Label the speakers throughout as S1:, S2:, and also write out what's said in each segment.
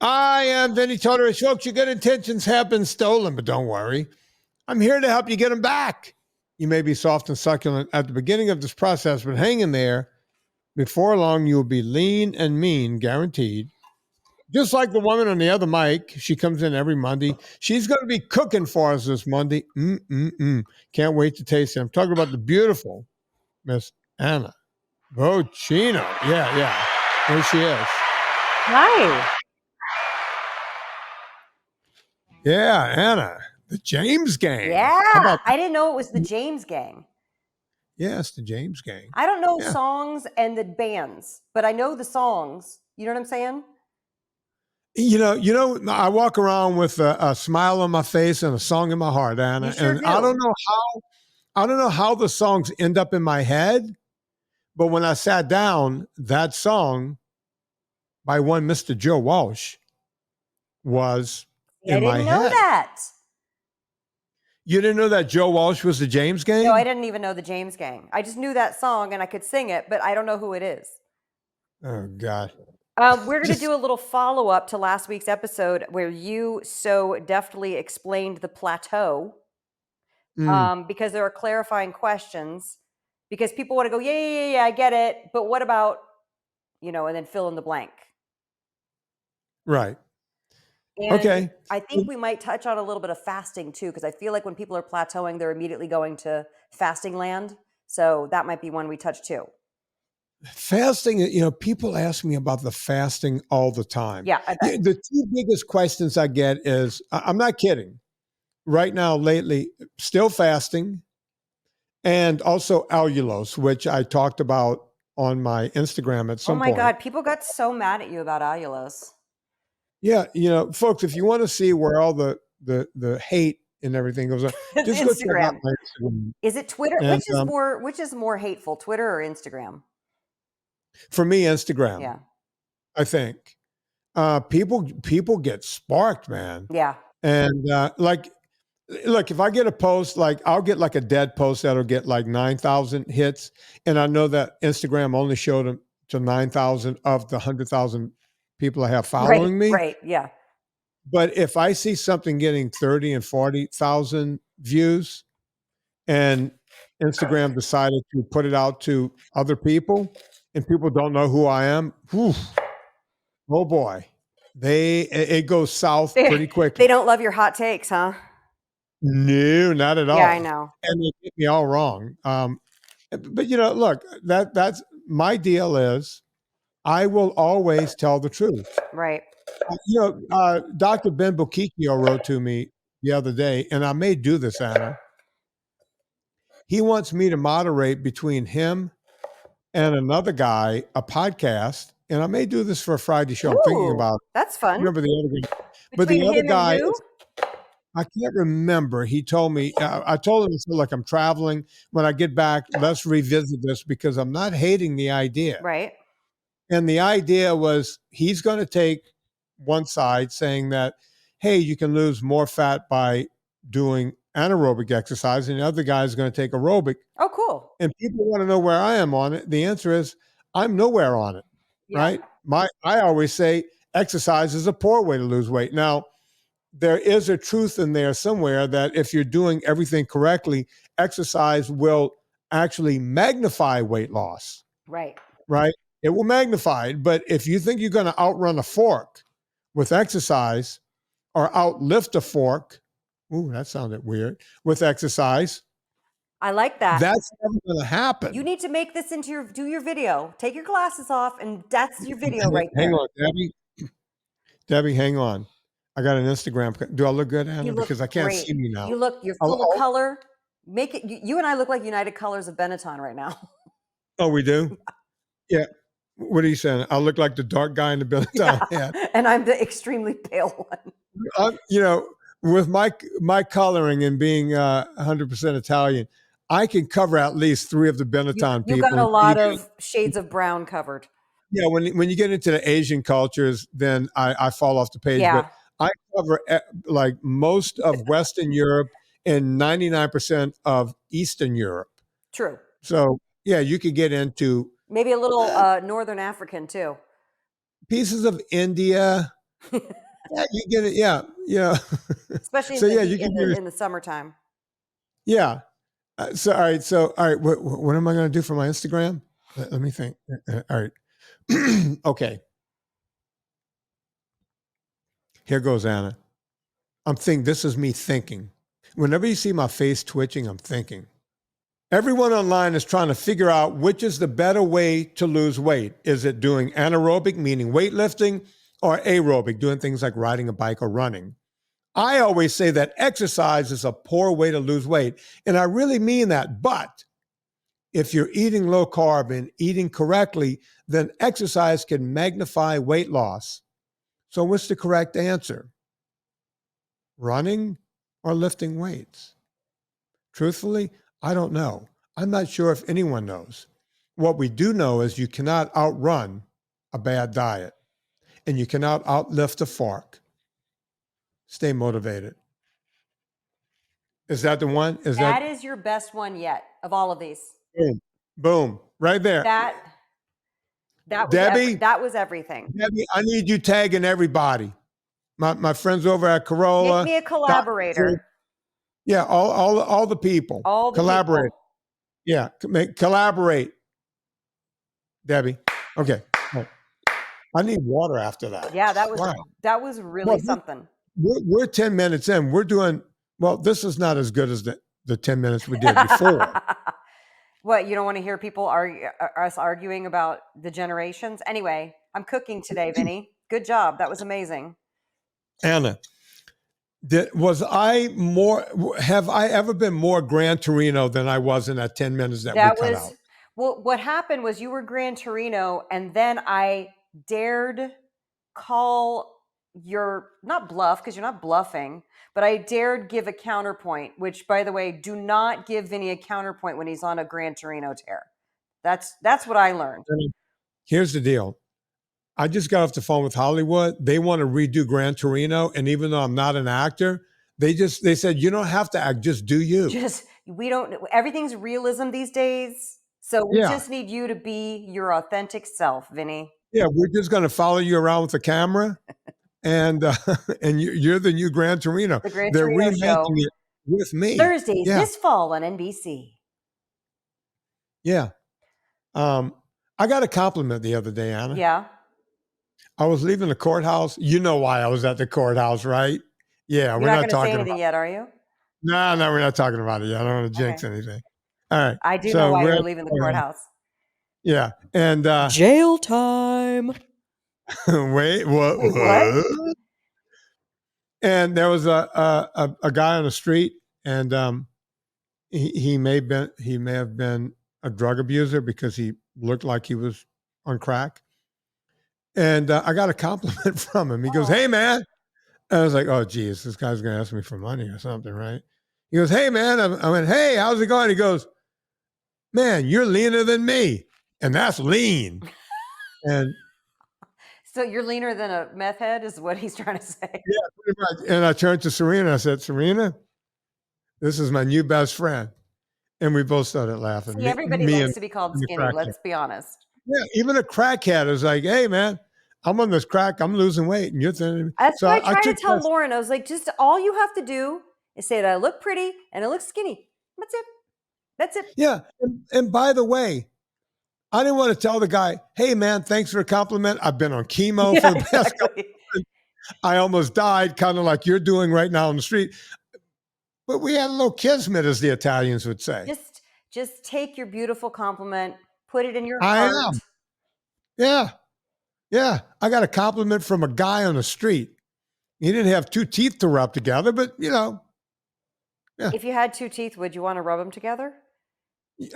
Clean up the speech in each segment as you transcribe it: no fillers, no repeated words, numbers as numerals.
S1: I am Vinnie Tortorich. Folks, your good intentions have been stolen, but don't worry. I'm here to help you get them back. You may be soft and succulent at the beginning of this process, but hang in there. Before long, you will be lean and mean, guaranteed. Just like the woman on the other mic, she comes in every Monday. She's going to be cooking for us this Monday. Can't wait to taste it. I'm talking about the beautiful Miss Anna Vocino. Yeah. There she is.
S2: Hi.
S1: Yeah, Anna, the James Gang.
S2: Yeah, I didn't know it was the James Gang.
S1: Yeah, it's the James Gang.
S2: I don't know songs and the bands, but I know the songs. You know what I'm saying?
S1: You know, I walk around with a smile on my face and a song in my heart, Anna.
S2: You sure do.
S1: I don't know how the songs end up in my head, but when I sat down, that song by one Mr. Joe Walsh was in my head.
S2: I didn't know that.
S1: You didn't know that Joe Walsh was the James Gang?
S2: No, I didn't even know the James Gang. I just knew that song and I could sing it, but I don't know who it is.
S1: Oh, God.
S2: We're going to do a little follow-up to last week's episode where you so deftly explained the plateau because there are clarifying questions because people want to go, yeah, I get it. But what about, and then fill in the blank.
S1: Right.
S2: And
S1: okay.
S2: I think we might touch on a little bit of fasting too, because I feel like when people are plateauing, they're immediately going to fasting land. So that might be one we touch too.
S1: Fasting, people ask me about the fasting all the time.
S2: Yeah.
S1: The two biggest questions I get is, I'm not kidding. Right now, lately, still fasting and also allulose, which I talked about on my Instagram at some point.
S2: Oh my God, people got so mad at you about allulose.
S1: Yeah, folks, if you want to see where all the hate and everything goes on, just go check out my Instagram.
S2: Is it Twitter? And, which is more hateful, Twitter or Instagram?
S1: For me, Instagram.
S2: Yeah,
S1: I think people get sparked, man.
S2: Yeah,
S1: and look, if I get a post, I'll get a dead post that'll get 9,000 hits, and I know that Instagram only showed them to 9,000 of the 100,000 people I have following me.
S2: Right, yeah.
S1: But if I see something getting 30 and 40,000 views and Instagram decided to put it out to other people and people don't know who I am, oh boy, it goes south pretty quickly.
S2: They don't love your hot takes, huh?
S1: No, not at all.
S2: Yeah, I know.
S1: And they get me all wrong. But look, that's my deal is I will always tell the truth.
S2: Right.
S1: Dr. Ben Bocchiccio wrote to me the other day, and I may do this, Anna. He wants me to moderate between him and another guy, a podcast, and I may do this for a Friday show. I'm thinking about it.
S2: That's fun.
S1: Remember the other guy. But the other guy, I can't remember. He told me, I told him, look, I'm traveling. When I get back, let's revisit this because I'm not hating the idea.
S2: Right.
S1: And the idea was he's going to take one side saying that, hey, you can lose more fat by doing anaerobic exercise, and the other guy is going to take aerobic.
S2: Oh, cool.
S1: And people want to know where I am on it. The answer is I'm nowhere on it, right? I always say exercise is a poor way to lose weight. Now, there is a truth in there somewhere that if you're doing everything correctly, exercise will actually magnify weight loss.
S2: Right.
S1: Right? It will magnify it. But if you think you're going to outrun a fork with exercise or outlift a fork, ooh, that sounded weird, with exercise.
S2: I like that.
S1: That's never going to happen.
S2: You need to make this into do your video. Take your glasses off and that's your video right there.
S1: Hang on, Debbie, hang on. I got an Instagram. Do I look good, Anna? Because I can't see me now.
S2: You're full of color. Make it, you and I look like United Colors of Benetton right now.
S1: Oh, we do? Yeah. What are you saying? I look like the dark guy in the Benetton hat.
S2: And I'm the extremely pale one.
S1: With my coloring and being 100% Italian, I can cover at least 3 of the Benetton people.
S2: You got a lot of shades of brown covered.
S1: Yeah, when you get into the Asian cultures, then I fall off the page.
S2: Yeah.
S1: But I cover most of Western Europe and 99% of Eastern Europe.
S2: True.
S1: So yeah, you could get into
S2: maybe a little Northern African too.
S1: Pieces of India. Yeah, you get it. Yeah, yeah.
S2: Especially
S1: So
S2: in the
S1: yeah,
S2: heat
S1: you can use.
S2: in the summertime.
S1: Yeah. So all right. So all right. What am I going to do for my Instagram? Let me think. All right. Okay. Here goes Anna. I'm thinking. This is me thinking. Whenever you see my face twitching, I'm thinking. Everyone online is trying to figure out which is the better way to lose weight. Is it doing anaerobic, meaning weightlifting, or aerobic, doing things like riding a bike or running? I always say that exercise is a poor way to lose weight, and I really mean that. But if you're eating low carb and eating correctly, then exercise can magnify weight loss. So what's the correct answer? Running or lifting weights? Truthfully, I don't know. I'm not sure if anyone knows. What we do know is you cannot outrun a bad diet, and you cannot outlift a fork. Stay motivated. Is that the one?
S2: That is your best one yet of all of these.
S1: Boom, boom, right there.
S2: That
S1: Debbie,
S2: that was everything.
S1: Debbie, I need you tagging everybody. My friends over at Corolla.
S2: Make me a collaborator.
S1: Yeah, all the people.
S2: All the
S1: collaborate.
S2: people.
S1: Yeah, collaborate. Debbie. Okay. I need water after that.
S2: Yeah, that was really something.
S1: We're 10 minutes in. We're doing well. This is not as good as the 10 minutes we did before.
S2: What, you don't want to hear people us arguing about the generations? Anyway, I'm cooking today, Vinny. Good job. That was amazing.
S1: Anna, have I ever been more Gran Torino than I was in that 10 minutes that we cut out?
S2: Well, what happened was you were Gran Torino, and then I dared call your, not bluff, because you're not bluffing, but I dared give a counterpoint, which, by the way, do not give Vinny a counterpoint when he's on a Gran Torino tear. That's what I learned.
S1: Here's the deal. I just got off the phone with Hollywood. They want to redo Gran Torino, and even though I'm not an actor, they said, you don't have to act, just do you.
S2: Everything's realism these days. So we just need you to be your authentic self, Vinny. Yeah,
S1: we're just going to follow you around with the camera, and you're the new Gran Torino.
S2: The Gran
S1: They're
S2: Torino
S1: remaking
S2: show.
S1: it with me.
S2: Thursdays this fall on NBC.
S1: Yeah. I got a compliment the other day, Anna.
S2: Yeah.
S1: I was leaving the courthouse. You know why I was at the courthouse, right? Yeah,
S2: we're not talking about it yet, are you?
S1: No, we're not talking about it yet. I don't want to jinx anything. All right.
S2: I do know why you're leaving the courthouse.
S1: Yeah. And
S2: jail time.
S1: Wait, what? And there was a guy on the street, and he may have been a drug abuser because he looked like he was on crack. And I got a compliment from him. He goes, "Hey, man." I was like, "Oh, geez, this guy's going to ask me for money or something, right?" He goes, "Hey, man." I went, "Hey, how's it going?" He goes, "Man, you're leaner than me." And that's lean. And
S2: so you're leaner than a meth head is what he's trying to say.
S1: Yeah, pretty much. And I turned to Serena. I said, "Serena, this is my new best friend." And we both started laughing.
S2: See, everybody likes to be called skinny. Let's be honest.
S1: Yeah, even a crackhead is like, "Hey, man, I'm on this crack. I'm losing weight." And you're thinking,
S2: that's what I tried to tell Lauren. I was like, just all you have to do is say that I look pretty and I look skinny. That's it. That's it.
S1: Yeah. And by the way, I didn't want to tell the guy, "Hey, man, thanks for a compliment. I've been on chemo for the past couple of months. I almost died," kind of like you're doing right now on the street. But we had a little kismet, as the Italians would say.
S2: Just take your beautiful compliment, put it in your heart.
S1: I am. Yeah. Yeah. I got a compliment from a guy on the street. He didn't have two teeth to rub together, but Yeah.
S2: If you had two teeth, would you want to rub them together?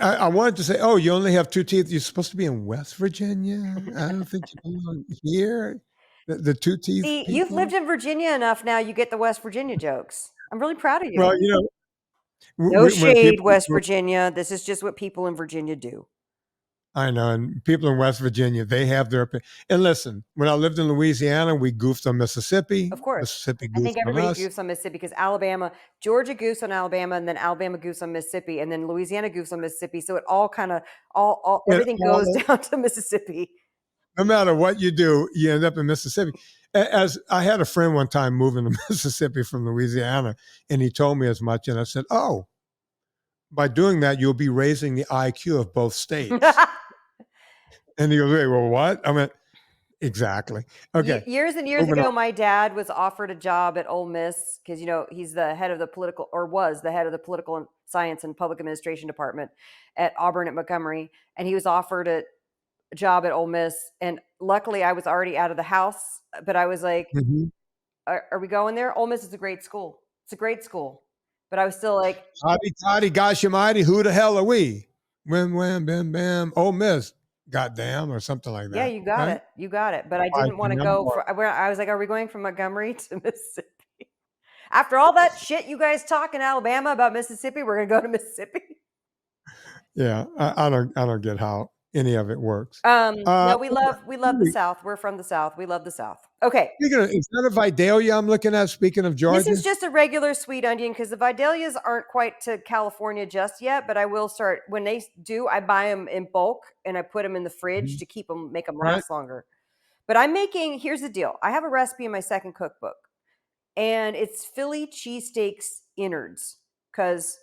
S1: I wanted to say, "Oh, you only have two teeth. You're supposed to be in West Virginia. I don't think you belong here." The two teeth.
S2: See, you've lived in Virginia enough now. You get the West Virginia jokes. I'm really proud of you.
S1: Well,
S2: no shade, West Virginia. This is just what people in Virginia do.
S1: I know, and people in West Virginia, they have their opinion. And listen, when I lived in Louisiana, we goofed on Mississippi.
S2: Of course.
S1: Mississippi goofed
S2: I think everybody
S1: on us.
S2: goofs on Mississippi because Georgia goofs on Alabama, and then Alabama goofs on Mississippi, and then Louisiana goofs on Mississippi. So it all kind of, everything goes down to Mississippi.
S1: No matter what you do, you end up in Mississippi. As I had a friend one time moving to Mississippi from Louisiana, and he told me as much. And I said, "Oh, by doing that, you'll be raising the IQ of both states." And he goes, "Wait, well, what?" I went, "Exactly." Okay.
S2: Years and years
S1: Moving
S2: ago,
S1: on.
S2: my dad was offered a job at Ole Miss because, he's the head of the was the head of the political science and public administration department at Auburn at Montgomery. And he was offered a job at Ole Miss. And luckily, I was already out of the house. But I was like,
S1: Mhm.
S2: are we going there? Ole Miss is a great school. It's a great school. But I was still like,
S1: Hotty toddy, gosh almighty, who the hell are we? Wham, wham, bam, bam. Ole Miss, goddamn, or something like
S2: yeah,
S1: that.
S2: you got
S1: Right?
S2: it. You got it. But I
S1: I
S2: didn't want to
S1: remember.
S2: go I was like, are we going from Montgomery to Mississippi? After all that shit you guys talk in Alabama about Mississippi, we're going to go to Mississippi.
S1: Yeah, I don't get how any of it works.
S2: No, we love the South. We're from the South. We love the South. Okay.
S1: Speaking of, is that a Vidalia I'm looking at? Speaking of Georgia,
S2: This is just a regular sweet onion because the Vidalias aren't quite to California just yet, but I will start when they do. I buy them in bulk and I put them in the fridge to make them
S1: Right.
S2: last longer. But here's the deal. I have a recipe in my second cookbook, and it's Philly cheesesteaks innards because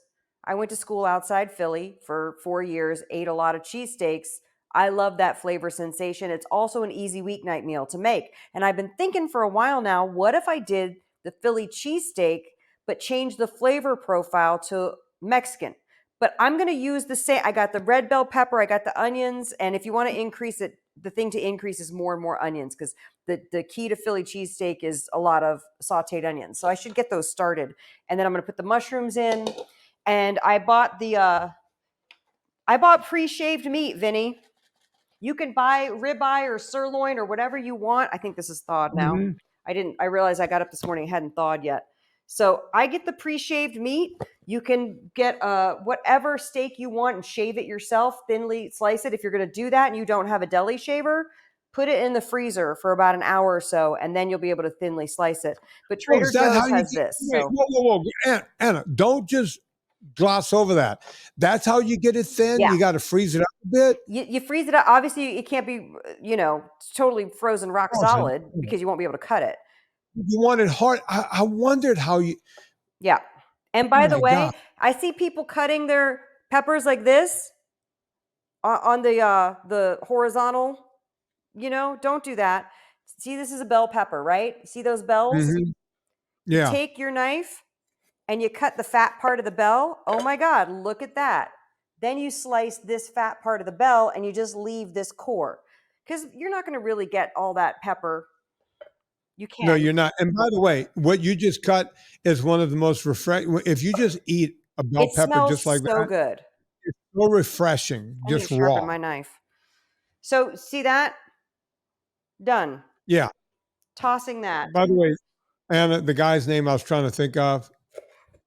S2: I went to school outside Philly for 4 years, ate a lot of cheesesteaks. I love that flavor sensation. It's also an easy weeknight meal to make. And I've been thinking for a while now, what if I did the Philly cheesesteak, but change the flavor profile to Mexican? But I'm going to use the same. I got the red bell pepper, I got the onions. And if you want to increase it, the thing to increase is more and more onions because the key to Philly cheesesteak is a lot of sauteed onions. So I should get those started. And then I'm going to put the mushrooms in. And I bought pre-shaved meat, Vinnie. You can buy ribeye or sirloin or whatever you want. I think this is thawed now.
S1: Mhm.
S2: I realized I got up this morning, it hadn't thawed yet. So I get the pre-shaved meat. You can get whatever steak you want and shave it yourself, thinly slice it. If you're going to do that and you don't have a deli shaver, put it in the freezer for about an hour or so, and then you'll be able to thinly slice it. But Trader Joe's has this.
S1: Wait,
S2: So.
S1: whoa. Anna, don't just gloss over that. That's how you get it thin.
S2: Yeah.
S1: You got to freeze it up a bit.
S2: You freeze it up. Obviously, it can't be, totally frozen rock solid because you won't be able to cut it.
S1: You want it hard. I wondered how you.
S2: Yeah. And by the way,
S1: God.
S2: I see people cutting their peppers like this on the horizontal. Don't do that. See, this is a bell pepper, right? See those bells?
S1: Mhm. Yeah.
S2: You take your knife and you cut the fat part of the bell. Oh my God, look at that. Then you slice this fat part of the bell and you just leave this core because you're not going to really get all that pepper. You can't.
S1: No, you're not. And by the way, what you just cut is one of the most refreshing. If you just eat a bell pepper just like
S2: so
S1: that,
S2: good.
S1: it's so refreshing,
S2: I need
S1: just
S2: to sharpen
S1: raw.
S2: my knife. So see that? Done.
S1: Yeah.
S2: Tossing that.
S1: By the way, Anna, the guy's name I was trying to think of,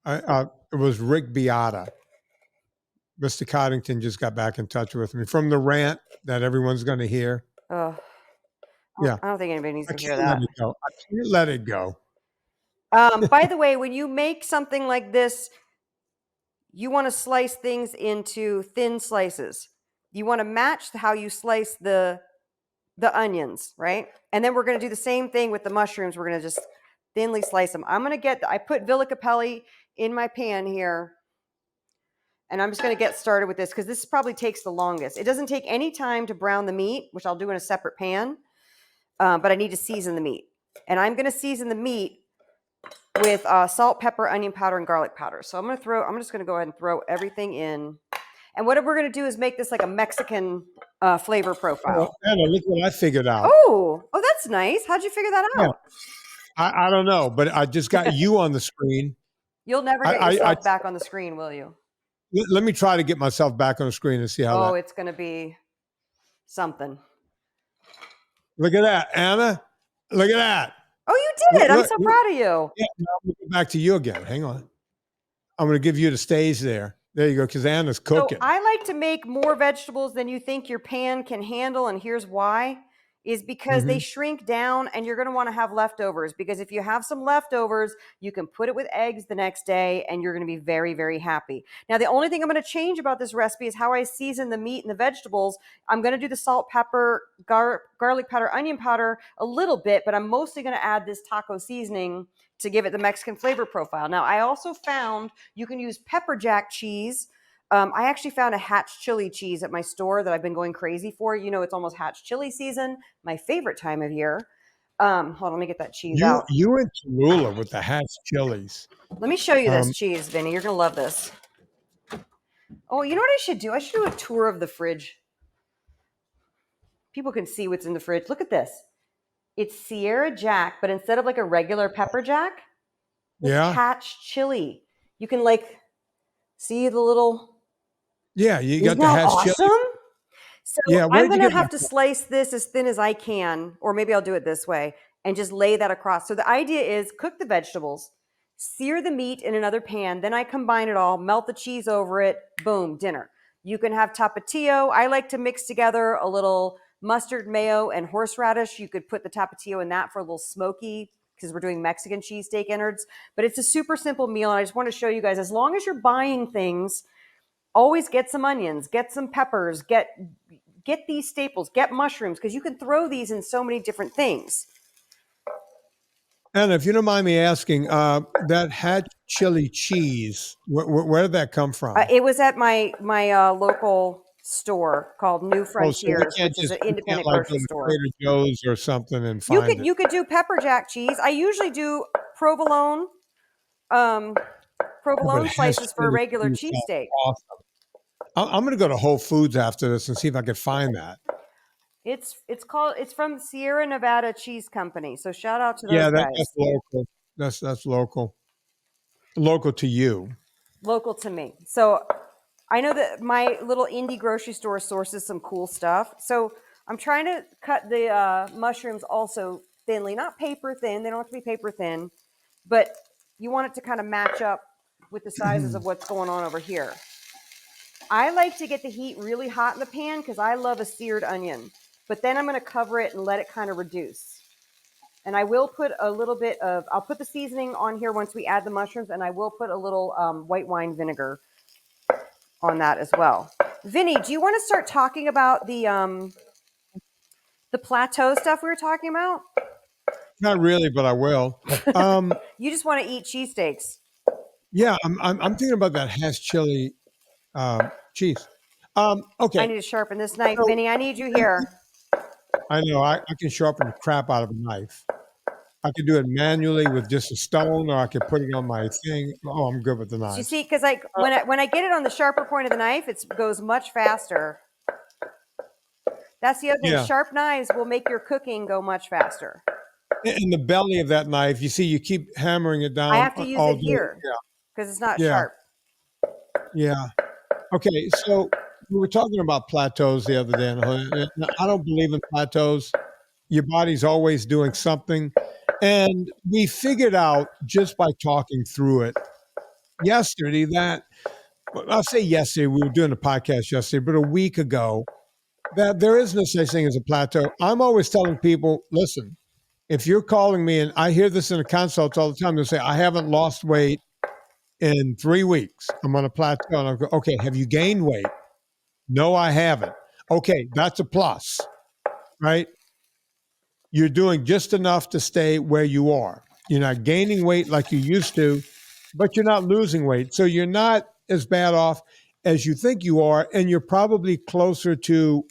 S1: it was Rick Beata. Mr. Coddington just got back in touch with me from the rant that everyone's going to hear.
S2: Oh,
S1: Yeah.
S2: I don't think anybody needs to hear
S1: Let
S2: that.
S1: it go. I can't let it go.
S2: By the way, when you make something like this, you want to slice things into thin slices. You want to match how you slice the onions, right? And then we're going to do the same thing with the mushrooms. We're going to just thinly slice them. I put Villa Capelli in my pan here. And I'm just going to get started with this because this probably takes the longest. It doesn't take any time to brown the meat, which I'll do in a separate pan. But I need to season the meat. And I'm going to season the meat with salt, pepper, onion powder, and garlic powder. So I'm just going to go ahead and throw everything in. And what we're going to do is make this like a Mexican flavor profile.
S1: Anna, look what I figured out.
S2: Oh, that's nice. How'd you figure that out?
S1: Yeah. I don't know, but I just got you on the screen.
S2: You'll never get yourself back on the screen, will you?
S1: Let me try to get myself back on the screen and see how
S2: it's going to be something.
S1: Look at that, Anna. Look at that.
S2: Oh, you did. I'm so proud of you.
S1: Yeah, now I'm going to go back to you again. Hang on. I'm going to give you the stage there. There you go, because Anna's cooking.
S2: So I like to make more vegetables than you think your pan can handle, and here's why. is because they shrink down and you're going to want to have leftovers, because if you have some leftovers, you can put it with eggs the next day and you're going to be very, very happy. Now, the only thing I'm going to change about this recipe is how I season the meat and the vegetables. I'm going to do the salt, pepper, garlic powder, onion powder a little bit, but I'm mostly going to add this taco seasoning to give it the Mexican flavor profile. Now, I also found you can use pepper jack cheese. I actually found a Hatch chili cheese at my store that I've been going crazy for. You know, it's almost Hatch chili season, my favorite time of year. Hold on, let me get that cheese out.
S1: You in Tallulah with the Hatch chilies.
S2: Let me show you this cheese, Vinny. You're going to love this. Oh, you know what I should do? I should do a tour of the fridge. People can see what's in the fridge. Look at this. It's Sierra Jack, but instead of like a regular pepper jack, it's Hatch chili. You can like see the little...
S1: Yeah, you got the Hatch chili.
S2: So I'm going to have to slice this as thin as I can, or maybe I'll do it this way and just lay that across. So the idea is cook the vegetables, sear the meat in another pan, then I combine it all, melt the cheese over it, boom, dinner. You can have tapatio. I like to mix together a little mustard, mayo, and horseradish. You could put the tapatio in that for a little smoky, because we're doing Mexican cheesesteak innards. But it's a super simple meal, and I just want to show you guys, as long as you're buying things, always get some onions, get some peppers, get these staples, get mushrooms, because you can throw these in so many different things.
S1: And if you don't mind me asking, that Hatch chili cheese, where did that come from?
S2: It was at my local store called New Frontiers, which is an independent grocery store.
S1: Trader Joe's or something and find it.
S2: You could do pepper jack cheese. I usually do provolone slices for a regular cheesesteak.
S1: Awesome. I'm going to go to Whole Foods after this and see if I can find that.
S2: It's from Sierra Nevada Cheese Company. So shout out to those guys.
S1: That's local. That's local. Local to you.
S2: Local to me. So I know that my little indie grocery store sources some cool stuff. So I'm trying to cut the mushrooms also thinly, not paper thin. They don't have to be paper thin, but you want it to kind of match up with the sizes of what's going on over here. I like to get the heat really hot in the pan because I love a seared onion, but then I'm going to cover it and let it kind of reduce. And I will put a little bit of, I'll put the seasoning on here once we add the mushrooms, and I will put a little white wine vinegar on that as well. Vinny, do you want to start talking about the plateau stuff we were talking about?
S1: Not really, but I will.
S2: You just want to eat cheesesteaks.
S1: Yeah, I'm thinking about that Hatch chili cheese. Okay.
S2: I need to sharpen this knife, Vinny. I need you here.
S1: I know. I can sharpen the crap out of a knife. I could do it manually with just a stone, or I could put it on my thing. Oh, I'm good with the knife.
S2: You see, because like when I get it on the sharper point of the knife, it goes much faster. That's the other thing. Yeah. Sharp knives will make your cooking go much faster.
S1: In the belly of that knife, you see, you keep hammering it down.
S2: I have to use it here because it's not sharp.
S1: Yeah. Okay, so we were talking about plateaus the other day. And I don't believe in plateaus. Your body's always doing something. And we figured out just by talking through it yesterday that, I'll say yesterday, we were doing a podcast yesterday, but a week ago, that there is no such thing as a plateau. I'm always telling people, listen, if you're calling me, and I hear this in the consults all the time, they'll say, I haven't lost weight in 3 weeks. I'm on a plateau. And I'll go, okay, have you gained weight? No, I haven't. Okay, that's a plus, right? You're doing just enough to stay where you are. You're not gaining weight like you used to, but you're not losing weight. So you're not as bad off as you think you are, and you're probably closer to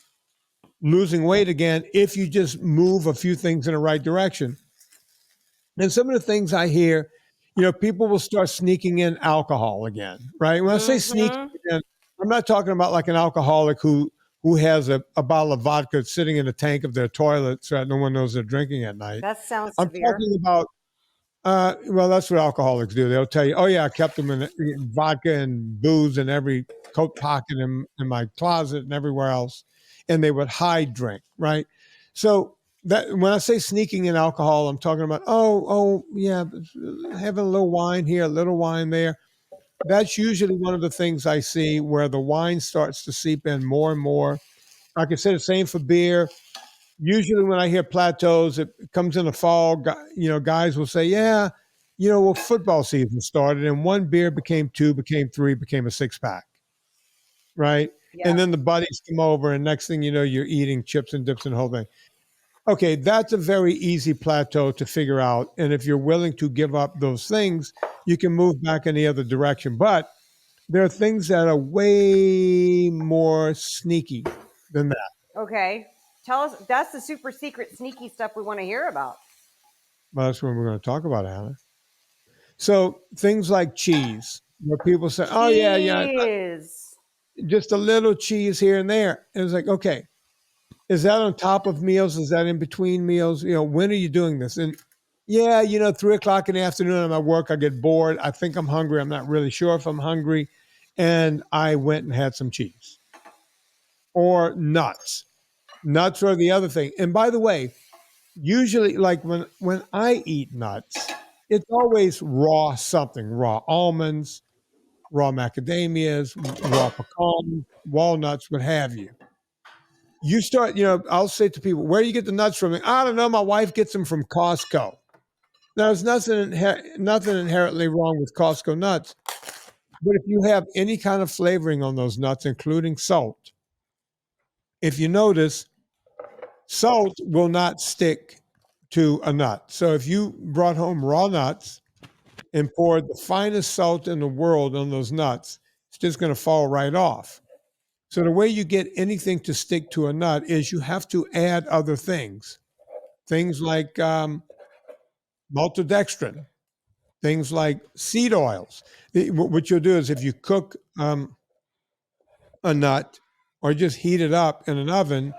S1: losing weight again if you just move a few things in the right direction. And some of the things I hear, people will start sneaking in alcohol again, right? When I say sneaking in, I'm not talking about like an alcoholic who has a bottle of vodka sitting in a tank of their toilet so that no one knows they're drinking at night.
S2: That sounds
S1: severe. I'm talking about, that's what alcoholics do. They'll tell you, oh yeah, I kept them in vodka and booze in every coat pocket in my closet and everywhere else. And they would hide drink, right? So that when I say sneaking in alcohol, I'm talking about, having a little wine here, a little wine there. That's usually one of the things I see where the wine starts to seep in more and more. I can say the same for beer. Usually when I hear plateaus, it comes in the fall. Guys will say, yeah, well, football season started and one beer became two, became three, became a six pack. Right.
S2: Yeah.
S1: And then the buddies come over and next thing you know, you're eating chips and dips and the whole thing. Okay. That's a very easy plateau to figure out. And if you're willing to give up those things, you can move back in the other direction. But there are things that are way more sneaky than that.
S2: Okay. Tell us, that's the super secret sneaky stuff we want to hear about.
S1: Well, that's what we're going to talk about, Anna. So things like cheese, where people say, oh, yeah, just a little cheese here and there. And it's like, okay, is that on top of meals? Is that in between meals? When are you doing this? And 3:00 in the afternoon, I'm at work, I get bored. I think I'm hungry. I'm not really sure if I'm hungry. And I went and had some cheese or nuts. Nuts are the other thing. And by the way, usually like when I eat nuts, it's always raw something, raw almonds, raw macadamias, raw pecans, walnuts, what have you. You start, I'll say to people, where do you get the nuts from? I don't know. My wife gets them from Costco. Now, there's nothing inherently wrong with Costco nuts. But if you have any kind of flavoring on those nuts, including salt, if you notice, salt will not stick to a nut. So if you brought home raw nuts and poured the finest salt in the world on those nuts, it's just going to fall right off. So the way you get anything to stick to a nut is you have to add other things like maltodextrin, things like seed oils. What you'll do is if you cook a nut or just heat it up in an oven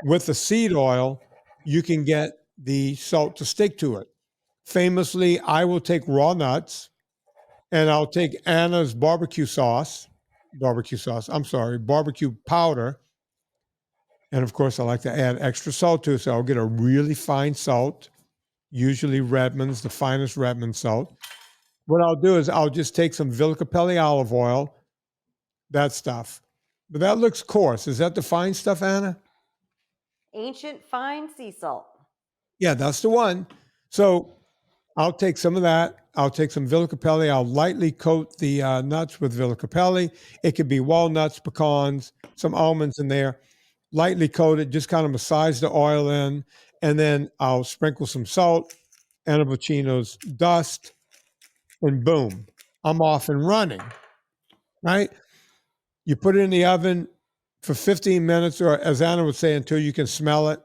S1: with the seed oil, you can get the salt to stick to it. Famously, I will take raw nuts and I'll take Anna's barbecue powder. And of course, I like to add extra salt to it. So I'll get a really fine salt, usually Redmond's, the finest Redmond salt. What I'll do is I'll just take some Vilcapelli olive oil, that stuff. But that looks coarse. Is that the fine stuff, Anna?
S2: Ancient fine sea salt.
S1: Yeah, that's the one. So I'll take some of that. I'll take some Vilcapelli. I'll lightly coat the nuts with Vilcapelli. It could be walnuts, pecans, some almonds in there. Lightly coat it, just kind of massage the oil in. And then I'll sprinkle some salt, and Vocino's dust, and boom, I'm off and running, right? You put it in the oven for 15 minutes, or as Anna would say, until you can smell it.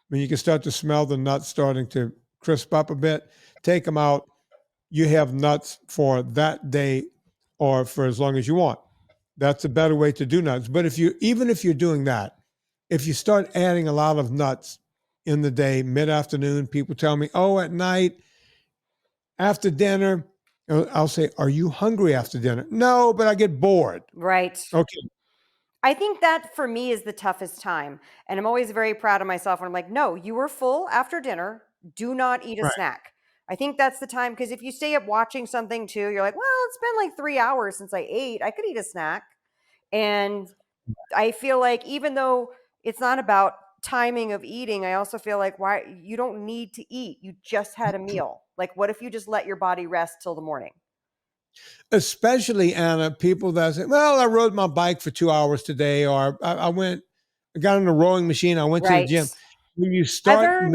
S1: When you can start to smell the nuts starting to crisp up a bit, take them out. You have nuts for that day or for as long as you want. That's a better way to do nuts. But even if you're doing that, if you start adding a lot of nuts in the day, mid-afternoon, people tell me, oh, at night, after dinner, I'll say, are you hungry after dinner? No, but I get bored.
S2: Right.
S1: Okay.
S2: I think that for me is the toughest time. And I'm always very proud of myself when I'm like, no, you were full after dinner. Do not eat a snack. I think that's the time, because if you stay up watching something too, you're like, well, it's been like 3 hours since I ate. I could eat a snack. And I feel like even though it's not about timing of eating, I also feel like why you don't need to eat. You just had a meal. Like, what if you just let your body rest till the morning?
S1: Especially, Anna, people that say, well, I rode my bike for 2 hours today, or I got on a rowing machine, I went to the gym. When you start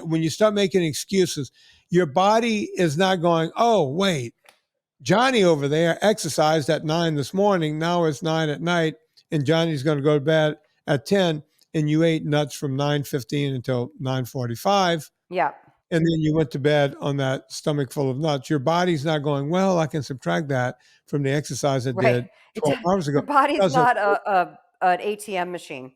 S1: when you start making excuses, your body is not going, oh, wait, Johnny over there exercised at 9 this morning. Now it's 9 at night, and Johnny's going to go to bed at 10, and you ate nuts from 9:15 until 9:45.
S2: Yeah.
S1: And then you went to bed on that stomach full of nuts. Your body's not going, well, I can subtract that from the exercise I did 12 hours ago.
S2: Your body's not an ATM machine.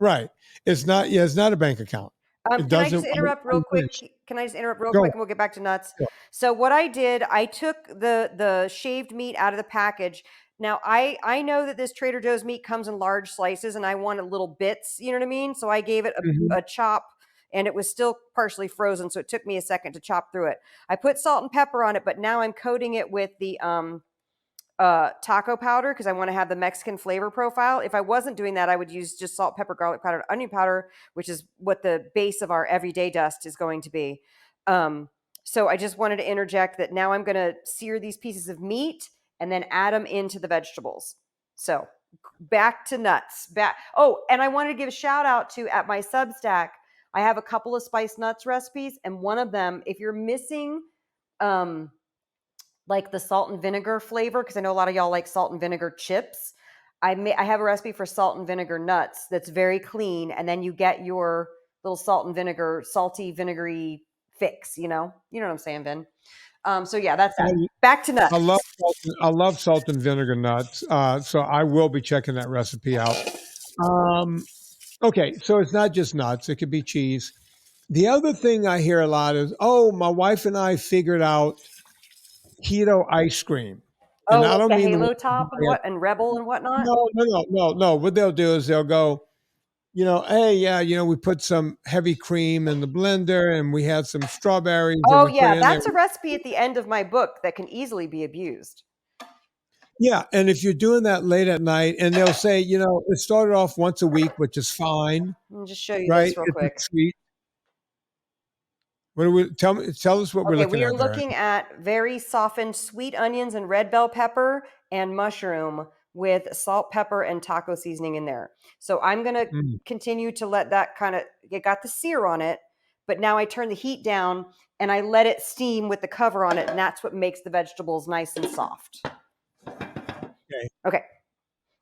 S1: Right. It's not a bank account.
S2: Can I just interrupt real quick? Can I just interrupt real quick and we'll get back to nuts?
S1: Sure.
S2: So what I did, I took the shaved meat out of the package. Now I know that this Trader Joe's meat comes in large slices and I wanted little bits, you know what I mean? So I gave it a chop, and it was still partially frozen. So it took me a second to chop through it. I put salt and pepper on it, but now I'm coating it with the taco powder because I want to have the Mexican flavor profile. If I wasn't doing that, I would use just salt, pepper, garlic powder, onion powder, which is what the base of our everyday dust is going to be. So I just wanted to interject that now I'm going to sear these pieces of meat and then add them into the vegetables. So back to nuts. And I wanted to give a shout out to, at my Substack, I have a couple of spiced nuts recipes, and one of them, if you're missing like the salt and vinegar flavor, because I know a lot of y'all like salt and vinegar chips, I have a recipe for salt and vinegar nuts that's very clean, and then you get your little salt and vinegar, salty, vinegary fix. You know what I'm saying, Vin? So yeah, that's that. Back to nuts.
S1: I love salt and vinegar nuts. So I will be checking that recipe out. Okay, so it's not just nuts; it could be cheese. The other thing I hear a lot is, "Oh, my wife and I figured out keto ice cream." And I
S2: like
S1: don't
S2: the
S1: mean
S2: Halo Top and Rebel and whatnot.
S1: No. What they'll do is they'll go, hey, yeah, we put some heavy cream in the blender and we had some strawberries.
S2: Oh,
S1: and
S2: yeah, that's a recipe at the end of my book that can easily be abused.
S1: Yeah, and if you're doing that late at night, and they'll say, it started off once a week, which is fine.
S2: Let me just show you
S1: right?
S2: this real
S1: It's
S2: quick.
S1: a treat. What do we tell us what we're looking at?
S2: We are looking at very softened sweet onions and red bell pepper and mushroom with salt, pepper, and taco seasoning in there. So I'm going to continue to let that it got the sear on it, but now I turn the heat down and I let it steam with the cover on it, and that's what makes the vegetables nice and soft. Okay.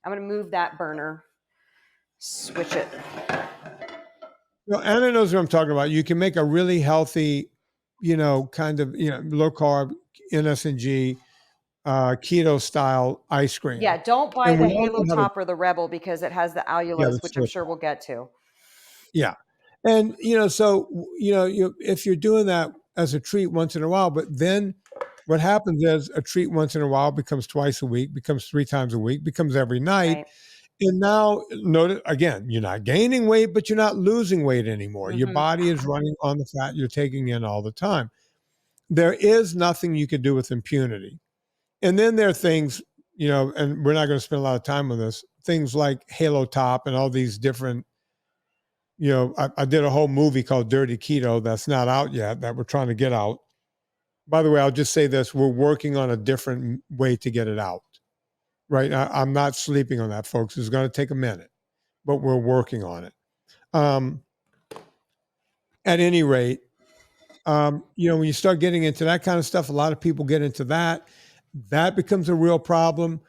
S2: I'm going to move that burner, switch it.
S1: Anna knows what I'm talking about. You can make a really healthy, low carb NSNG keto style ice cream.
S2: Yeah, don't buy the Halo Top or the Rebel because it has the allulose, which I'm sure we'll get to.
S1: Yeah. And, if you're doing that as a treat once in a while, but then what happens is a treat once in a while becomes twice a week, becomes 3 times a week, becomes every night. Right. And now, notice again, you're not gaining weight, but you're not losing weight anymore. Mm-hmm. Your body is running on the fat you're taking in all the time. There is nothing you can do with impunity. And then there are things, and we're not going to spend a lot of time on this, things like Halo Top and all these different, I did a whole movie called Dirty Keto that's not out yet that we're trying to get out. By the way, I'll just say this, we're working on a different way to get it out. Right. I'm not sleeping on that, folks. It's going to take a minute, but we're working on it. At any rate, when you start getting into that kind of stuff, a lot of people get into that. That becomes a real problem.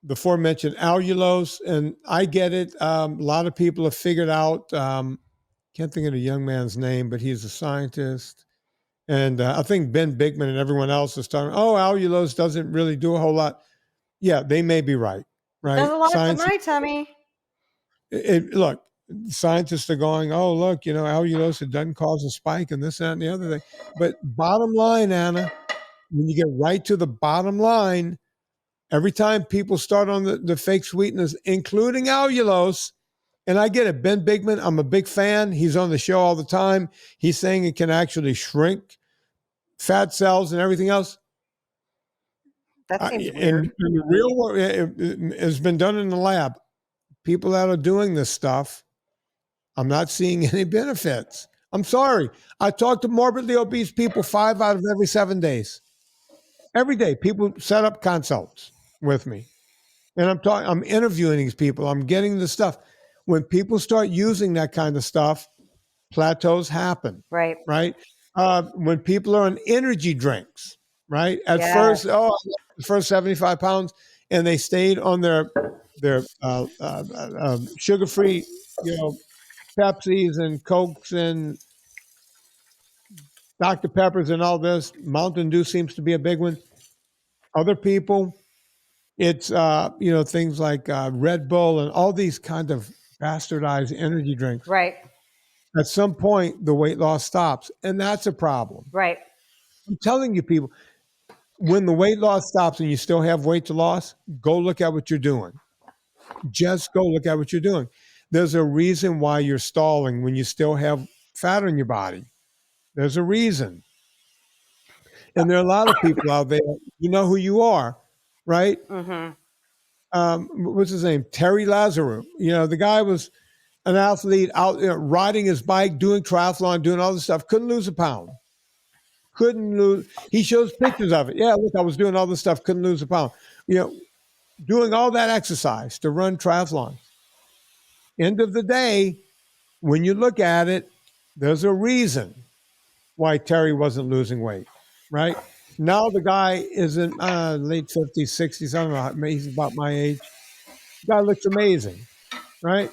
S1: The aforementioned allulose, and I get it. A lot of people have figured out, can't think of the young man's name, but he's a scientist. And I think Ben Bigman and everyone else is talking, allulose doesn't really do a whole lot. Yeah, they may be right.
S2: Does a lot to my tummy.
S1: Look, scientists are going, look, allulose, it doesn't cause a spike and this, that, and the other thing. But bottom line, Anna, when you get right to the bottom line, every time people start on the fake sweeteners, including allulose, and I get it, Ben Bigman, I'm a big fan. He's on the show all the time. He's saying it can actually shrink fat cells and everything else.
S2: That seems weird.
S1: In the real world, it has been done in the lab. People that are doing this stuff, I'm not seeing any benefits. I'm sorry. I talk to morbidly obese people 5 out of every 7 days. Every day, people set up consults with me. And I'm interviewing these people. I'm getting the stuff. When people start using that kind of stuff, plateaus happen.
S2: Right.
S1: Right. When people are on energy drinks, right? At first 75 pounds, and they stayed on their sugar-free, Pepsis and Cokes and Dr. Peppers and all this. Mountain Dew seems to be a big one. Other people, it's, things like Red Bull and all these kind of bastardized energy drinks.
S2: Right.
S1: At some point, the weight loss stops, and that's a problem.
S2: Right.
S1: I'm telling you, people, when the weight loss stops and you still have weight to lose, go look at what you're doing. Just go look at what you're doing. There's a reason why you're stalling when you still have fat on your body. There's a reason. And there are a lot of people out there, you know who you are, right?
S2: Mm-hmm.
S1: What's his name? Terry Lazarou. The guy was an athlete out riding his bike, doing triathlon, doing all this stuff. Couldn't lose a pound. Couldn't lose. He shows pictures of it. Yeah, look, I was doing all this stuff. Couldn't lose a pound. Doing all that exercise to run triathlon. End of the day, when you look at it, there's a reason why Terry wasn't losing weight, right? Now the guy is in late 50s, 60s. I don't know. He's about my age. The guy looks amazing, right?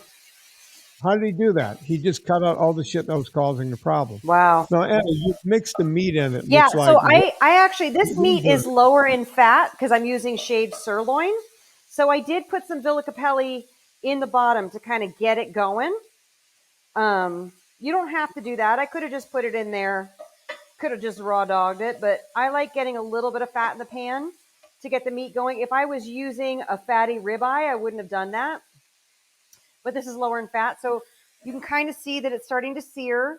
S1: How did he do that? He just cut out all the shit that was causing the problem.
S2: Wow.
S1: Now, Anna, you mix the meat in it.
S2: Yeah,
S1: Looks
S2: so
S1: like
S2: I actually, this meat is lower in fat because I'm using shaved sirloin. So I did put some villicapelli in the bottom to kind of get it going. You don't have to do that. I could have just put it in there, could have just raw dogged it, but I like getting a little bit of fat in the pan to get the meat going. If I was using a fatty ribeye, I wouldn't have done that. But this is lower in fat, so you can kind of see that it's starting to sear.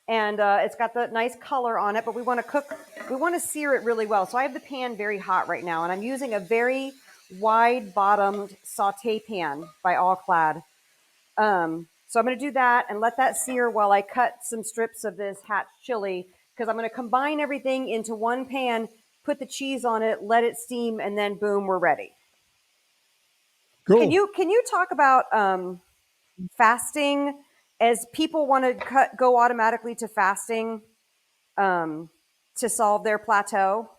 S2: And it's got the nice color on it, but we want to sear it really well. So I have the pan very hot right now, and I'm using a very wide-bottomed saute pan by All Clad. So I'm going to do that and let that sear while I cut some strips of this hatch chili, because I'm going to combine everything into one pan, put the cheese on it, let it steam, and then boom, we're ready.
S1: cool.
S2: Can you talk about fasting? As people want to go automatically to fasting to solve their plateau,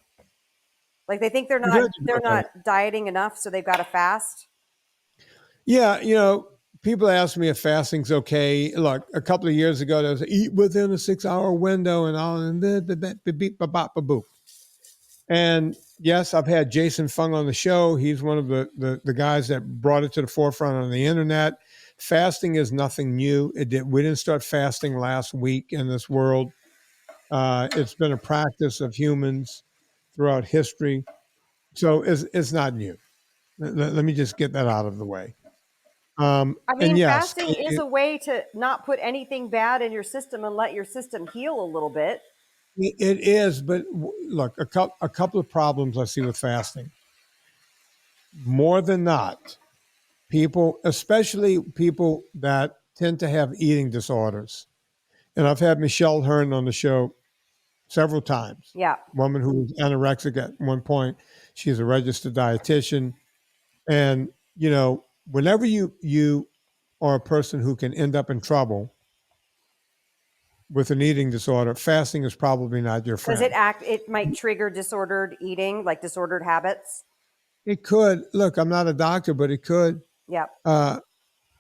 S2: like they think they're not dieting enough, so they've got to fast.
S1: Yeah, people ask me if fasting's okay. Look, a couple of years ago, there was eat within a 6-hour window and all, and yes, I've had Jason Fung on the show. He's one of the guys that brought it to the forefront on the internet. Fasting is nothing new. We didn't start fasting last week in this world. It's been a practice of humans throughout history. So it's not new. Let me just get that out of the way.
S2: I mean,
S1: and yes,
S2: fasting is a way to not put anything bad in your system and let your system heal a little bit.
S1: It is, but look, a couple of problems I see with fasting. More than not, people, especially people that tend to have eating disorders. And I've had Michelle Hearn on the show several times.
S2: Yeah.
S1: Woman who was anorexic at one point. She's a registered dietitian. And, whenever you are a person who can end up in trouble with an eating disorder, fasting is probably not your friend.
S2: Does it might trigger disordered eating, like disordered habits?
S1: It could. Look, I'm not a doctor, but it could.
S2: Yeah.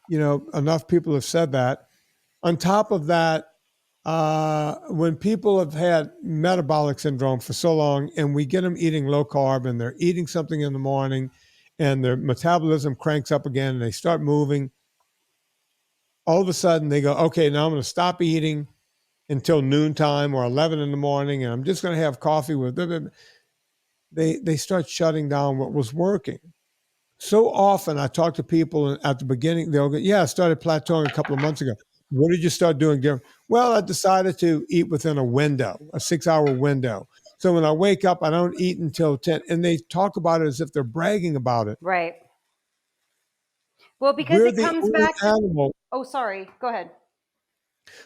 S1: Enough people have said that. On top of that, when people have had metabolic syndrome for so long and we get them eating low carb and they're eating something in the morning and their metabolism cranks up again and they start moving, all of a sudden they go, okay, now I'm going to stop eating until noontime or 11 in the morning and I'm just going to have coffee with them. They start shutting down what was working. So often I talk to people at the beginning, they'll go, yeah, I started plateauing a couple of months ago. What did you start doing different? Well, I decided to eat within a window, a 6-hour window. So when I wake up, I don't eat until 10. And they talk about it as if they're bragging about it.
S2: Right. Well, because it comes back to... Oh, sorry. Go ahead.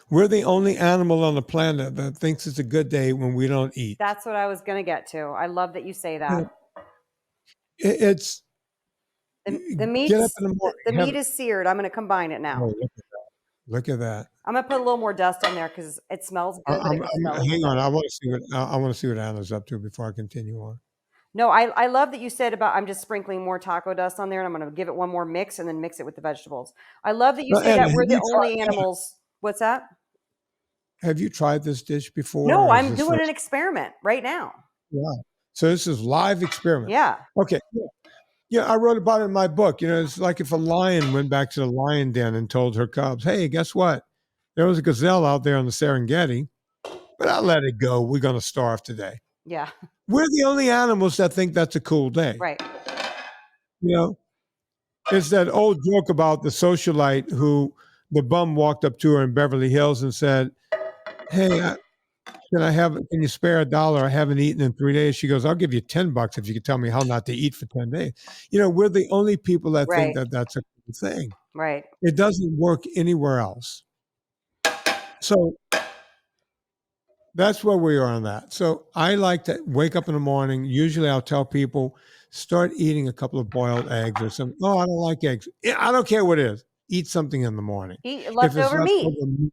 S1: We're the only animal on the planet that thinks it's a good day when we don't eat.
S2: That's what I was going to get to. I love that you say that.
S1: It's...
S2: The meat is seared. I'm going to combine it now.
S1: Oh, look at that.
S2: I'm going to put a little more dust on there because it smells good.
S1: Hang on. I want to see what Anna's up to before I continue on.
S2: No, I love that you said about I'm just sprinkling more taco dust on there and I'm going to give it one more mix and then mix it with the vegetables. I love that you say that we're the only animals. What's that?
S1: Have you tried this dish before?
S2: No, I'm doing an experiment right now.
S1: Yeah. So this is live experiment.
S2: Yeah.
S1: Okay. Yeah, I wrote about it in my book. It's like if a lion went back to the lion den and told her cubs, hey, guess what? There was a gazelle out there on the Serengeti, but I'll let it go. We're going to starve today.
S2: Yeah.
S1: We're the only animals that think that's a cool day.
S2: Right.
S1: It's that old joke about the socialite who the bum walked up to her in Beverly Hills and said, hey, Can you spare $1? I haven't eaten in 3 days. She goes, I'll give you $10 if you can tell me how not to eat for 10 days. We're the only people that think
S2: Right.
S1: that that's a good thing.
S2: Right.
S1: It doesn't work anywhere else. So that's where we are on that. So I like to wake up in the morning. Usually I'll tell people, start eating a couple of boiled eggs or something. Oh, I don't like eggs. I don't care what it is. Eat something in the morning.
S2: Eat
S1: If it's
S2: leftover meat.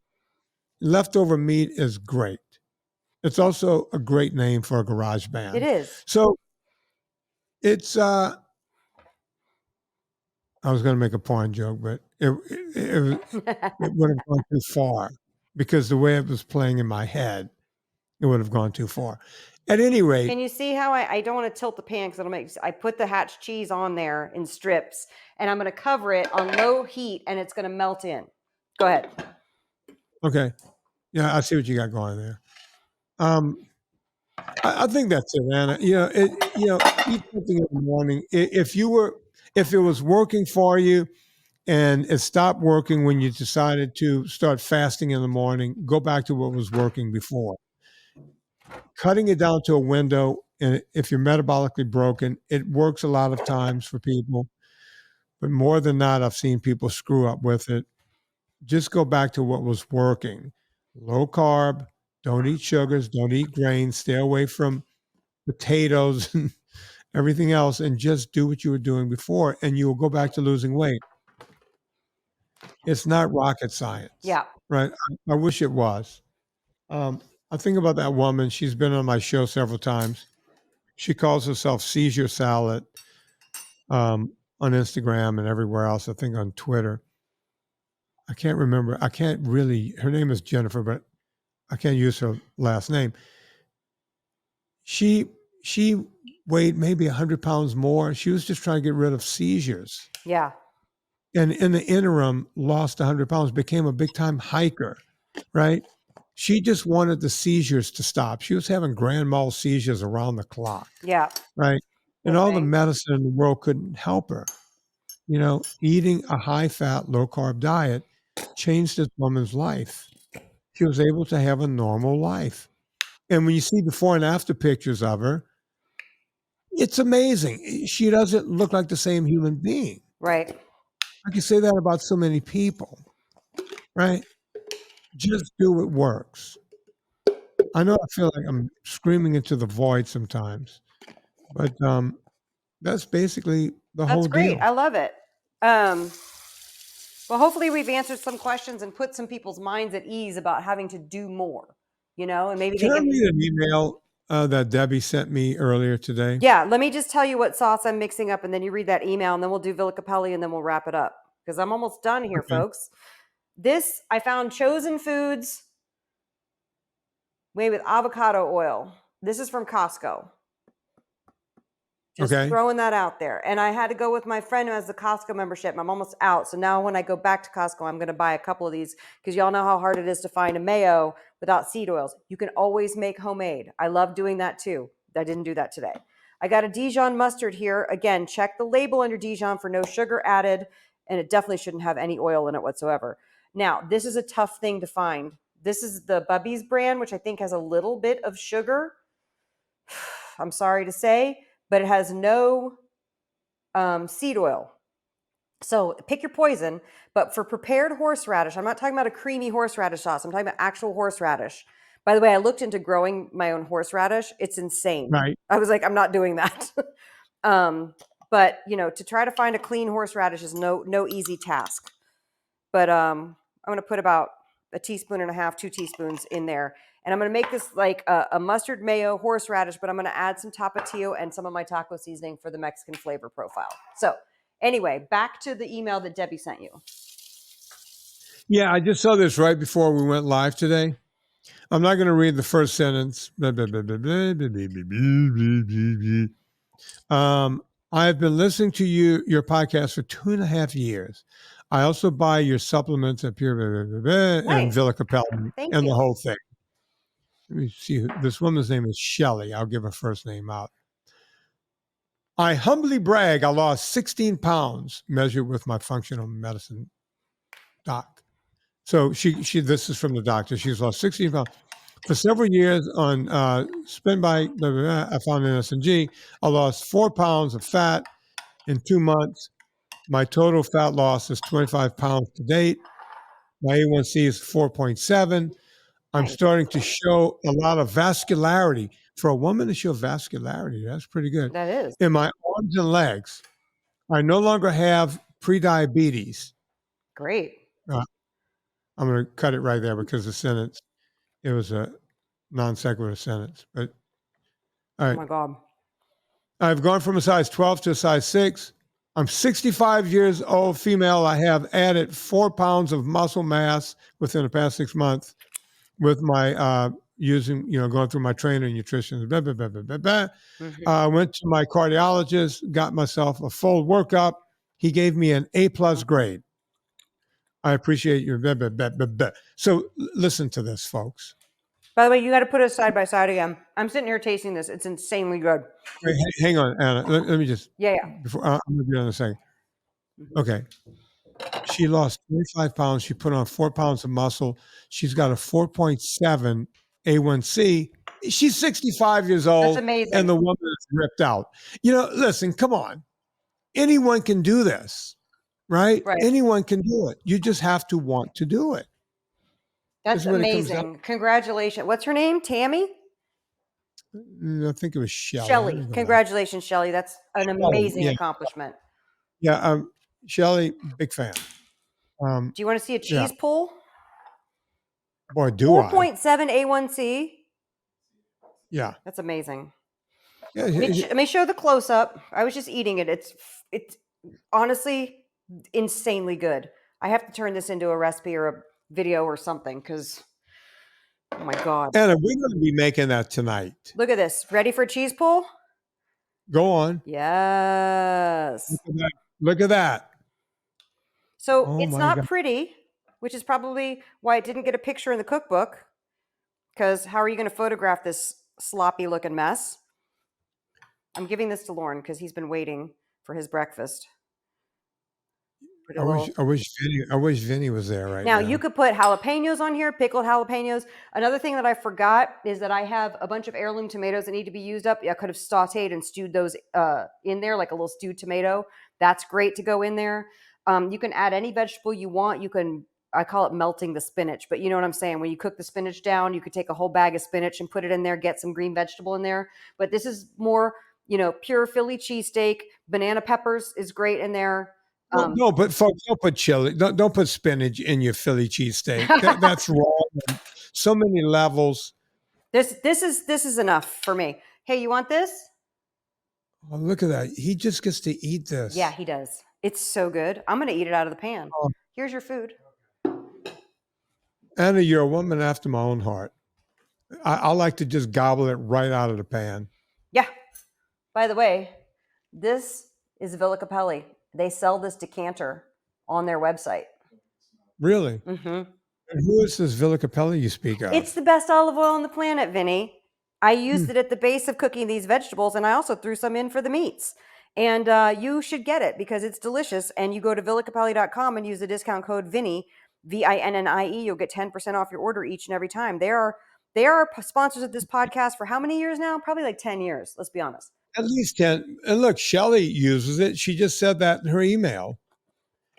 S1: leftover meat is great. It's also a great name for a garage band.
S2: It is.
S1: So it's, I was going to make a porn joke, but it would have gone too far because the way it was playing in my head, it would have gone too far. At any rate.
S2: Can you see how I don't want to tilt the pan because I put the hatch cheese on there in strips and I'm going to cover it on low heat and it's going to melt in. Go ahead.
S1: Okay. Yeah, I see what you got going there. I think that's it, Anna. Eat something in the morning. If it was working for you and it stopped working when you decided to start fasting in the morning, go back to what was working before. Cutting it down to a window, and if you're metabolically broken, it works a lot of times for people. But more than that, I've seen people screw up with it. Just go back to what was working. Low carb, don't eat sugars, don't eat grains, stay away from potatoes and everything else, and just do what you were doing before, and you will go back to losing weight. It's not rocket science.
S2: Yeah.
S1: Right? I wish it was. I think about that woman. She's been on my show several times. She calls herself Seizure Salad on Instagram and everywhere else, I think on Twitter. I can't remember. Her name is Jennifer, but I can't use her last name. She weighed maybe 100 pounds more. She was just trying to get rid of seizures.
S2: Yeah.
S1: And in the interim, lost 100 pounds, became a big time hiker, right? She just wanted the seizures to stop. She was having grand mal seizures around the clock.
S2: Yeah.
S1: Right. And all the medicine in the world couldn't help her. Eating a high fat, low carb diet changed this woman's life. She was able to have a normal life. And when you see before and after pictures of her, it's amazing. She doesn't look like the same human being.
S2: Right.
S1: I can say that about so many people. Right. Just do what works. I know I feel like I'm screaming into the void sometimes, but that's basically the whole deal.
S2: That's great. I love it. Well, hopefully we've answered some questions and put some people's minds at ease about having to do more, and maybe
S1: Can I read an email that Debbie sent me earlier today?
S2: Yeah, let me just tell you what sauce I'm mixing up, and then you read that email, and then we'll do Villa Capelli, and then we'll wrap it up because I'm almost done here, folks. This, I found Chosen Foods made with avocado oil. This is from Costco. Just throwing that out there. And I had to go with my friend who has the Costco membership. I'm almost out. So now when I go back to Costco, I'm going to buy a couple of these because y'all know how hard it is to find a mayo without seed oils. You can always make homemade. I love doing that too. I didn't do that today. I got a Dijon mustard here. Again, check the label under Dijon for no sugar added. And it definitely shouldn't have any oil in it whatsoever. Now, this is a tough thing to find. This is the Bubby's brand, which I think has a little bit of sugar. I'm sorry to say, but it has no seed oil. So pick your poison. But for prepared horseradish, I'm not talking about a creamy horseradish sauce. I'm talking about actual horseradish. By the way, I looked into growing my own horseradish. It's insane.
S1: Right.
S2: I was like, I'm not doing that. But to try to find a clean horseradish is no easy task. But I'm going to put about 1.5 teaspoons, 2 teaspoons in there. And I'm going to make this like a mustard mayo horseradish, but I'm going to add some tapatio and some of my taco seasoning for the Mexican flavor profile. So anyway, back to the email that Debbie sent you.
S1: Yeah, I just saw this right before we went live today. I'm not going to read the first sentence. I've been listening to your podcast for 2.5 years. I also buy your supplements at Pure and Villa Capelli and the whole thing. Let me see. This woman's name is Shelley. I'll give her first name out. I humbly brag I lost 16 pounds measured with my functional medicine doc. So she this is from the doctor. She's lost 16 pounds. For several years on Spin Bike, blah, blah, blah, I found NSNG. I lost 4 pounds of fat in 2 months. My total fat loss is 25 pounds to date. My A1C is 4.7. I'm
S2: Nice.
S1: starting to show a lot of vascularity. For a woman to show vascularity, that's pretty good.
S2: That is.
S1: In my arms and legs, I no longer have prediabetes.
S2: Great.
S1: I'm going to cut it right there because the sentence, it was a non sequitur sentence. But all
S2: Oh
S1: right,
S2: my God.
S1: I've gone from a size 12 to a size 6. I'm 65 years old, female. I have added 4 pounds of muscle mass within the past 6 months with my going through my trainer, nutrition, blah, blah, blah, blah, blah, blah.
S2: Mhm.
S1: Went to my cardiologist, got myself a full workup. He gave me an A+ grade. I appreciate your blah, blah, blah, blah, blah. So listen to this, folks.
S2: By the way, you got to put it side by side again. I'm sitting here tasting this. It's insanely good.
S1: Wait, hang on, Anna. Let me just,
S2: Yeah.
S1: before I'm going to be on a second.
S2: Mhm.
S1: Okay. She lost 25 pounds. She put on 4 pounds of muscle. She's got a 4.7 A1C. She's 65 years
S2: That's
S1: old,
S2: amazing.
S1: and the woman is ripped out. Listen, come on. Anyone can do this, right?
S2: Right.
S1: Anyone can do it. You just have to want to do it.
S2: That's
S1: what it comes down.
S2: amazing. Congratulations. What's her name? Tammy?
S1: I think it was Shelly.
S2: Shelly. Congratulations, Shelly. That's an amazing
S1: yeah.
S2: accomplishment.
S1: Yeah, Shelly, big fan.
S2: Do you want to see a cheese pull?
S1: Boy, do I.
S2: 4.7 A1C.
S1: Yeah.
S2: That's amazing.
S1: Yeah,
S2: Let me show the close up. I was just eating it. It's honestly insanely good. I have to turn this into a recipe or a video or something because, oh my God.
S1: Anna, we're going to be making that tonight.
S2: Look at this. Ready for a cheese pull?
S1: Go on.
S2: Yes.
S1: Look at that.
S2: So it's not pretty, which is probably why it didn't get a picture in the cookbook. Because how are you going to photograph this sloppy looking mess? I'm giving this to Lauren because he's been waiting for his breakfast.
S1: I wish Vinnie was there right
S2: now.
S1: now.
S2: You could put jalapenos on here, pickled jalapenos. Another thing that I forgot is that I have a bunch of heirloom tomatoes that need to be used up. I could have sauteed and stewed those in there like a little stewed tomato. That's great to go in there. You can add any vegetable you want. I call it melting the spinach, but you know what I'm saying? When you cook the spinach down, you could take a whole bag of spinach and put it in there, get some green vegetable in there. But this is more, pure Philly cheesesteak. Banana peppers is great in there.
S1: No, but folks, don't put chili. Don't put spinach in your Philly cheesesteak. That's wrong. On so many levels.
S2: This is enough for me. Hey, you want this?
S1: Oh, look at that. He just gets to eat this.
S2: Yeah, he does. It's so good. I'm going to eat it out of the pan.
S1: Oh.
S2: Here's your food.
S1: Anna, you're a woman after my own heart. I like to just gobble it right out of the pan.
S2: Yeah. By the way, this is Villa Capelli. They sell this decanter on their website.
S1: Really?
S2: Mm-hmm.
S1: And who is this Villa Capelli you speak of?
S2: It's the best olive oil on the planet, Vinny. I used it at the base of cooking these vegetables, and I also threw some in for the meats. And you should get it because it's delicious. And you go to villacapelli.com and use the discount code Vinnie, VINNIE. You'll get 10% off your order each and every time. They are sponsors of this podcast for how many years now? Probably like 10 years. Let's be honest.
S1: At least 10. And look, Shelly uses it. She just said that in her email.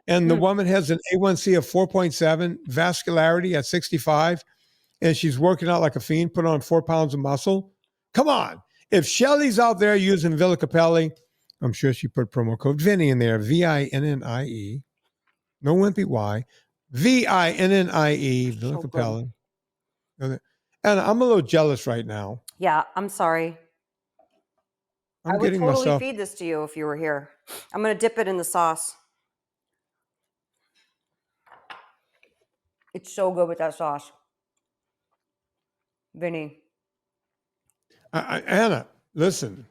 S1: And the woman has an A1C of 4.7, vascularity at 65, and she's working out like a fiend, put on 4 pounds of muscle. Come on. If Shelly's out there using Villa Capelli, I'm sure she put promo code Vinnie in there, VINNIE. No wimpy Y. VINNIE, Villa Capelli. And I'm a little jealous right now.
S2: Yeah, I'm sorry. I would totally feed this to you if you were here. I'm going to dip it in the sauce. It's so good with that sauce. Vinny.
S1: Anna, listen,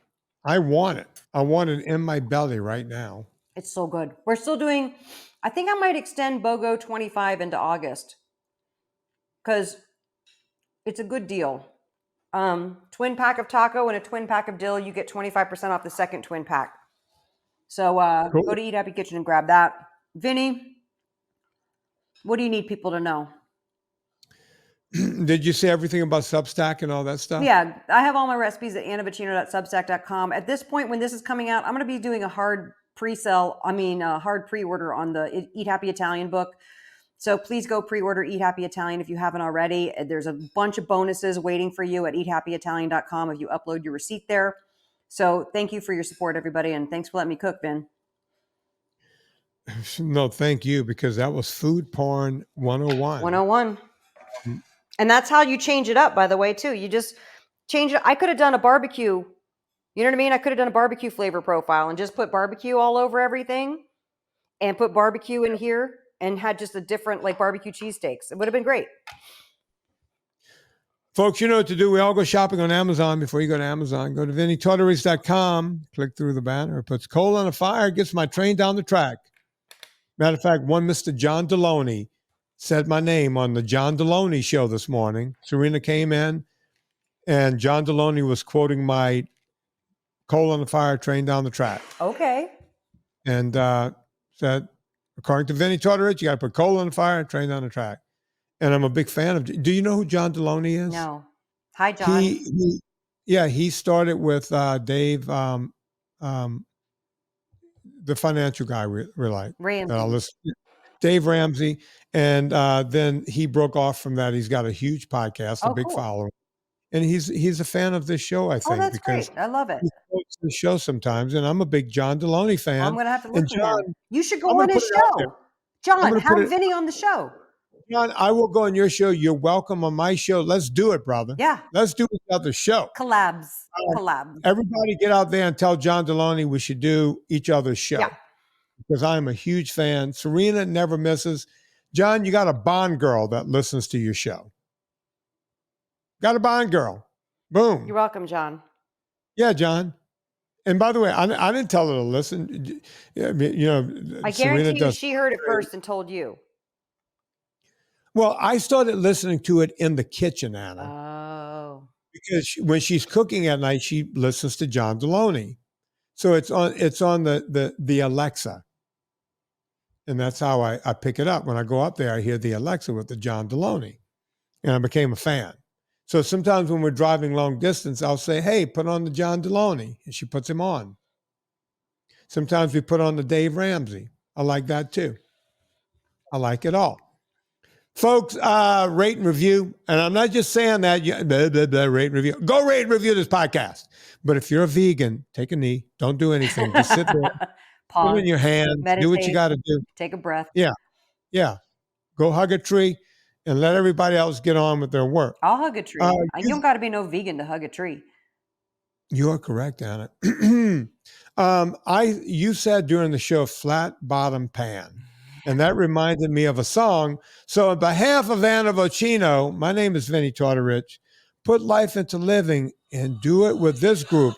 S1: I want it. I want it in my belly right now.
S2: It's so good. We're still doing, I think I might extend BOGO 25 into August because it's a good deal. Twin pack of taco and a twin pack of dill, you get 25% off the second twin pack. So cool. Go to Eat Happy Kitchen and grab that. Vinny, what do you need people to know?
S1: Did you say everything about Substack and all that stuff?
S2: Yeah, I have all my recipes at annavocino.substack.com. At this point, when this is coming out, I'm going to be doing a hard hard pre-order on the Eat Happy Italian book. So please go pre-order Eat Happy Italian if you haven't already. There's a bunch of bonuses waiting for you at eathappyitalian.com if you upload your receipt there. So thank you for your support, everybody, and thanks for letting me cook, Vin.
S1: No, thank you, because that was Food Porn 101.
S2: 101. And that's how you change it up, by the way, too. You just change it. I could have done a barbecue. You know what I mean? I could have done a barbecue flavor profile and just put barbecue all over everything and put barbecue in here and had just a different like barbecue cheesesteaks. It would have been great.
S1: Folks, you know what to do. We all go shopping on Amazon. Before you go to Amazon, go to VinnieTortorich.com, click through the banner. It puts coal on the fire, gets my train down the track. Matter of fact, one Mr. John Deloney said my name on the John Deloney show this morning. Serena came in, and John Deloney was quoting my coal on the fire, train down the track.
S2: Okay.
S1: And said, according to Vinnie Tortorich, you got to put coal on the fire, train down the track. And I'm a big fan of. Do you know who John Deloney is?
S2: No. Hi, John.
S1: He started with Dave, the financial guy we like.
S2: Ramsey.
S1: Dave Ramsey. And then he broke off from that. He's got a huge podcast, a big following. And he's a fan of this show, I think.
S2: Oh, that's great. I love it.
S1: He quotes the show sometimes, and I'm a big John Deloney fan.
S2: I'm going to have to look at him. You should go
S1: I'm
S2: on his show. John, have Vinnie on the show.
S1: John, I will go on your show. You're welcome on my show. Let's do it, brother.
S2: Yeah.
S1: Let's do each other's show.
S2: Collabs.
S1: Everybody get out there and tell John Deloney we should do each other's show.
S2: Yeah.
S1: Because I'm a huge fan. Serena never misses. John, you got a Bond girl that listens to your show. Got a Bond girl. Boom.
S2: You're welcome, John.
S1: Yeah, John. And by the way, I didn't tell her to listen. I
S2: guarantee you she heard it first and told you.
S1: Well, I started listening to it in the kitchen, Anna.
S2: Oh.
S1: Because when she's cooking at night, she listens to John Deloney. So it's on the Alexa. And that's how I pick it up. When I go up there, I hear the Alexa with the John Deloney. And I became a fan. So sometimes when we're driving long distance, I'll say, hey, put on the John Deloney. And she puts him on. Sometimes we put on the Dave Ramsey. I like that too. I like it all. Folks, rate and review. And I'm not just saying that, rate and review. Go rate and review this podcast. But if you're a vegan, take a knee. Don't do anything. Just sit there.
S2: Pause.
S1: Put it in your hand.
S2: Meditate,
S1: do what you got to do.
S2: Take a breath.
S1: Yeah. Go hug a tree and let everybody else get on with their work.
S2: I'll hug a tree. You don't got to be no vegan to hug a tree.
S1: You are correct, Anna. You said during the show, flat bottom pan. And that reminded me of a song. So on behalf of Anna Vocino, my name is Vinnie Tortorich. Put life into living and do it with this group.